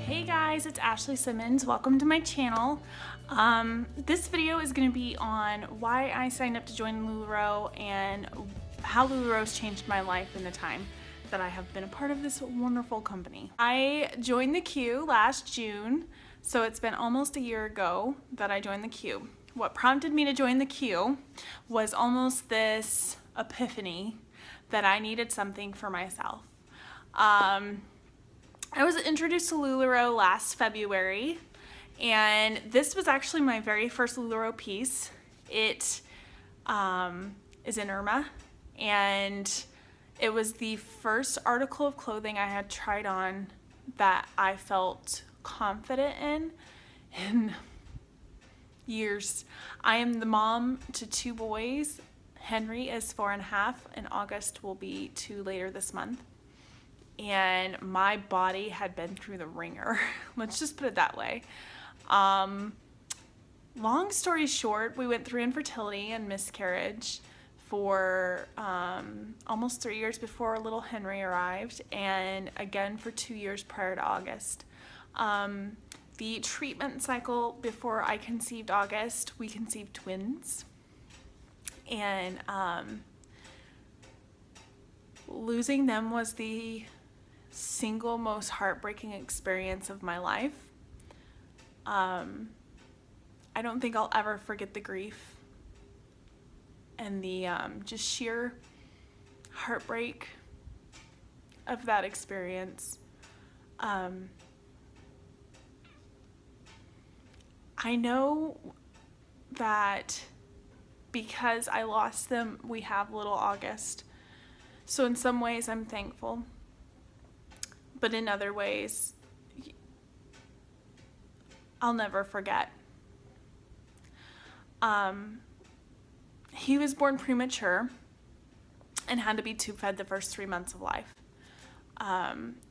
Hey guys, it's Ashley Simmons. Welcome to my channel. This video is going to be on why I signed up to join LuLaRoe and how LuLaRoe's changed my life in the time that I have been a part of this wonderful company. I joined the Q last June, so it's been almost a year ago that I joined the Q. What prompted me to join the Q was almost this epiphany that I needed something for myself. I was introduced to LuLaRoe last February, and this was actually my very first LuLaRoe piece. It is in Irma, and it was the first article of clothing I had tried on that I felt confident in years. I am the mom to 2 boys. Henry is 4.5, and August will be 2 later this month. And my body had been through the ringer. Let's just put it that way. Long story short, we went through infertility and miscarriage for almost 3 years before little Henry arrived, and again for 2 years prior to August. The treatment cycle before I conceived August, we conceived twins. And losing them was the single most heartbreaking experience of my life. I don't think I'll ever forget the grief and the just sheer heartbreak of that experience. I know that because I lost them, we have little August. So in some ways I'm thankful. But in other ways, I'll never forget. He was born premature and had to be tube fed the first 3 months of life.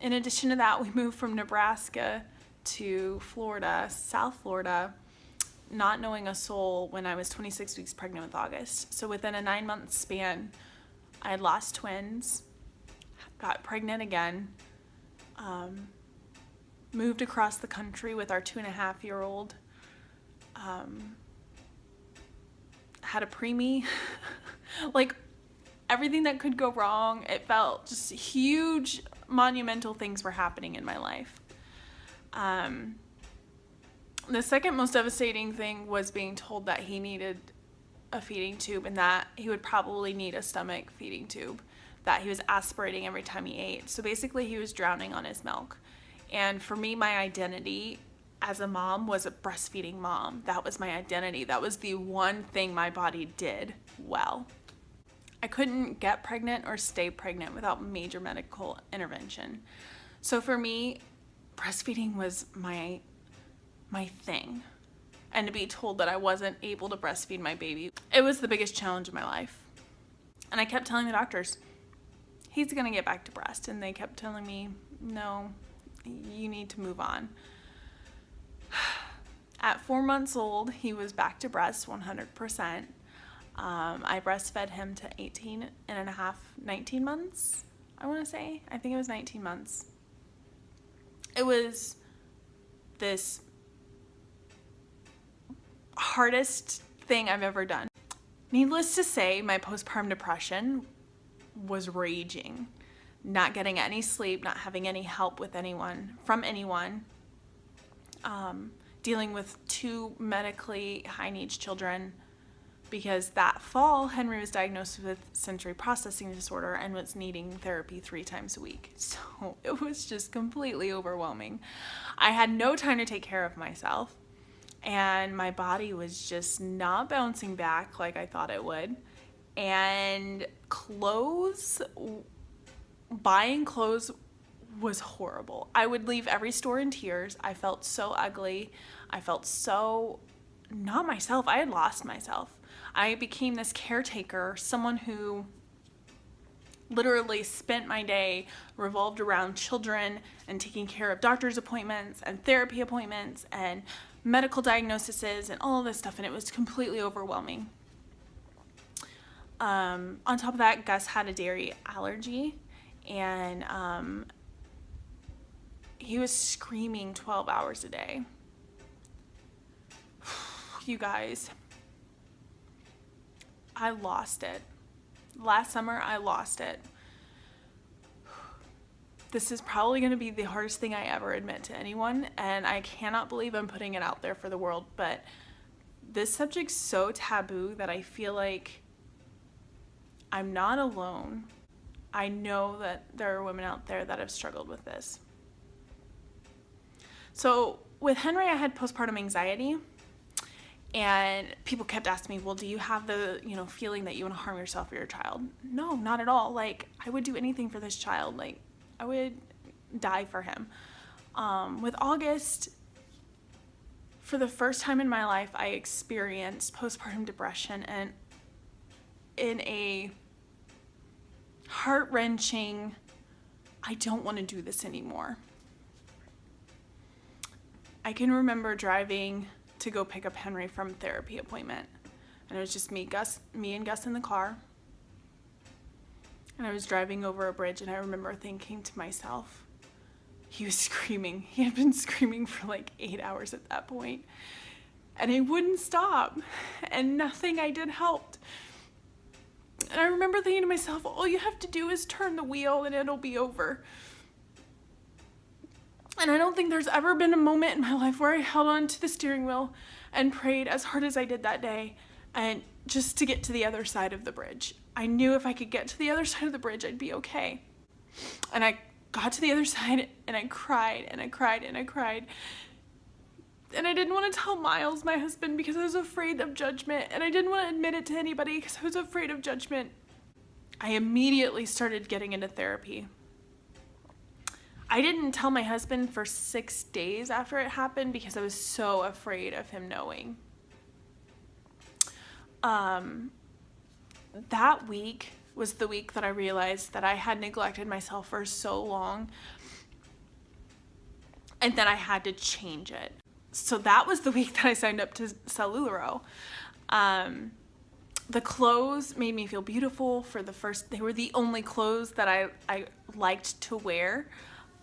In addition to that, we moved from Nebraska to Florida, South Florida, not knowing a soul when I was 26 weeks pregnant with August. So within a 9-month span, I had lost twins, got pregnant again, moved across the country with our 2.5-year-old, had a preemie, like everything that could go wrong. It felt just huge, monumental things were happening in my life. The second most devastating thing was being told that he needed a feeding tube and that he would probably need a stomach feeding tube, that he was aspirating every time he ate. So basically he was drowning on his milk. And for me, my identity as a mom was a breastfeeding mom. That was my identity. That was the one thing my body did well. I couldn't get pregnant or stay pregnant without major medical intervention. So for me, breastfeeding was my thing. And to be told that I wasn't able to breastfeed my baby, it was the biggest challenge of my life. And I kept telling the doctors, he's gonna get back to breast. And they kept telling me, no, you need to move on. At 4 months old, he was back to breast 100%. I breastfed him to 19 months, I wanna say. I think it was 19 months. It was this hardest thing I've ever done. Needless to say, my postpartum depression was raging. Not getting any sleep, not having any help with anyone, from anyone, dealing with 2 medically high-needs children, because that fall, Henry was diagnosed with sensory processing disorder and was needing therapy 3 times a week. So it was just completely overwhelming. I had no time to take care of myself, and my body was just not bouncing back like I thought it would. And buying clothes was horrible. I would leave every store in tears. I felt so ugly. I felt so not myself. I had lost myself. I became this caretaker, someone who literally spent my day revolved around children and taking care of doctor's appointments and therapy appointments and medical diagnoses and all of this stuff, and it was completely overwhelming. On top of that, Gus had a dairy allergy, and he was screaming 12 hours a day. You guys, I lost it. Last summer, I lost it. This is probably going to be the hardest thing I ever admit to anyone, and I cannot believe I'm putting it out there for the world, but this subject's so taboo that I feel like I'm not alone. I know that there are women out there that have struggled with this. So with Henry, I had postpartum anxiety, and people kept asking me, well, do you have the, feeling that you want to harm yourself or your child? No, not at all. Like, I would do anything for this child. Like, I would die for him. With August, for the first time in my life, I experienced postpartum depression, and in a heart-wrenching, I don't want to do this anymore. I can remember driving to go pick up Henry from therapy appointment, and it was just me and Gus in the car, and I was driving over a bridge, and I remember thinking to myself, he was screaming. He had been screaming for like 8 hours at that point, and he wouldn't stop, and nothing I did helped. And I remember thinking to myself, all you have to do is turn the wheel and it'll be over. And I don't think there's ever been a moment in my life where I held on to the steering wheel and prayed as hard as I did that day, and just to get to the other side of the bridge. I knew if I could get to the other side of the bridge, I'd be okay. And I got to the other side, and I cried and I cried and I cried. And I didn't want to tell Miles, my husband, because I was afraid of judgment. And I didn't want to admit it to anybody because I was afraid of judgment. I immediately started getting into therapy. I didn't tell my husband for 6 days after it happened because I was so afraid of him knowing. That week was the week that I realized that I had neglected myself for so long and that I had to change it. So that was the week that I signed up to sell LuLaRoe. The clothes made me feel beautiful they were the only clothes that I liked to wear.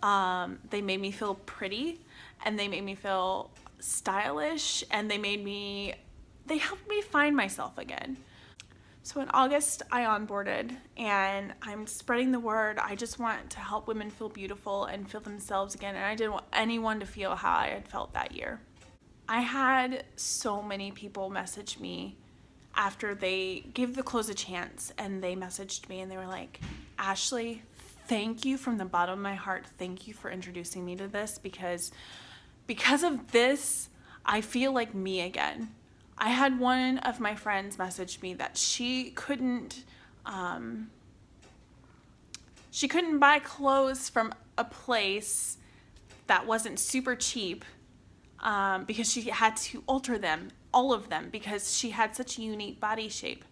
They made me feel pretty, and they made me feel stylish, and they helped me find myself again. So in August, I onboarded, and I'm spreading the word. I just want to help women feel beautiful and feel themselves again, and I didn't want anyone to feel how I had felt that year. I had so many people message me after they gave the clothes a chance, and they messaged me and they were like, Ashley, thank you from the bottom of my heart. Thank you for introducing me to this, because of this, I feel like me again. I had one of my friends message me that she couldn't buy clothes from a place that wasn't super cheap because she had to alter them, all of them, because she had such a unique body shape.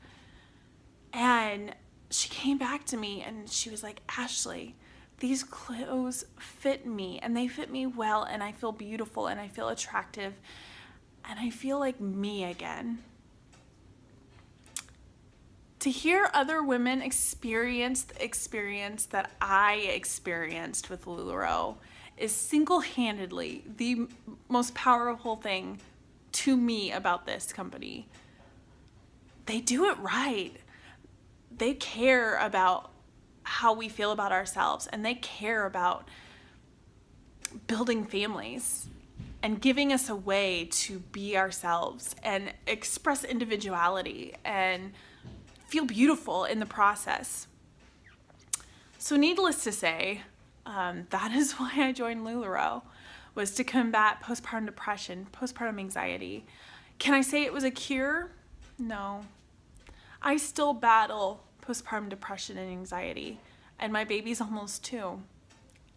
And she came back to me and she was like, Ashley, these clothes fit me, and they fit me well, and I feel beautiful, and I feel attractive, and I feel like me again. To hear other women experience the experience that I experienced with LuLaRoe is single-handedly the most powerful thing to me about this company. They do it right. They care about how we feel about ourselves, and they care about building families and giving us a way to be ourselves and express individuality and feel beautiful in the process. So needless to say, that is why I joined LuLaRoe, was to combat postpartum depression, postpartum anxiety. Can I say it was a cure? No. I still battle postpartum depression and anxiety, and my baby's almost 2.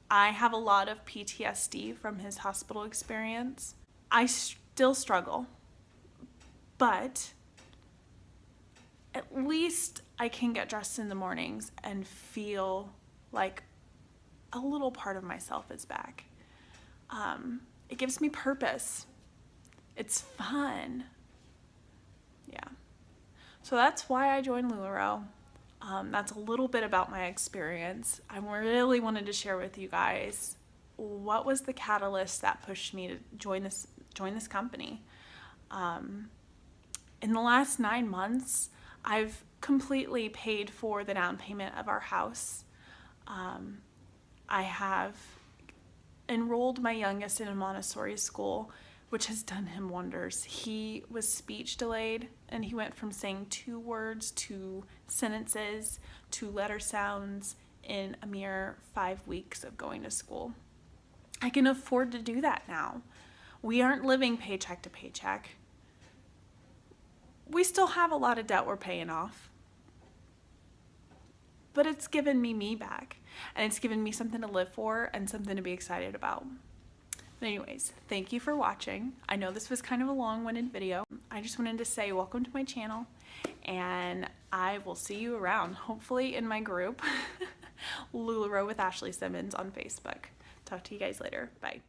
I have a lot of PTSD from his hospital experience. I still struggle, but at least I can get dressed in the mornings and feel like a little part of myself is back. It gives me purpose. It's fun. Yeah. So that's why I joined LuLaRoe. That's a little bit about my experience. I really wanted to share with you guys what was the catalyst that pushed me to join this company. In the last 9 months, I've completely paid for the down payment of our house. I have enrolled my youngest in a Montessori school, which has done him wonders. He was speech delayed, and he went from saying 2 words to sentences to letter sounds in a mere 5 weeks of going to school. I can afford to do that now. We aren't living paycheck to paycheck. We still have a lot of debt we're paying off, but it's given me back, and it's given me something to live for and something to be excited about. But anyways, thank you for watching. I know this was kind of a long-winded video. I just wanted to say welcome to my channel, and I will see you around, hopefully in my group, LuLaRoe with Ashley Simmons on Facebook. Talk to you guys later. Bye.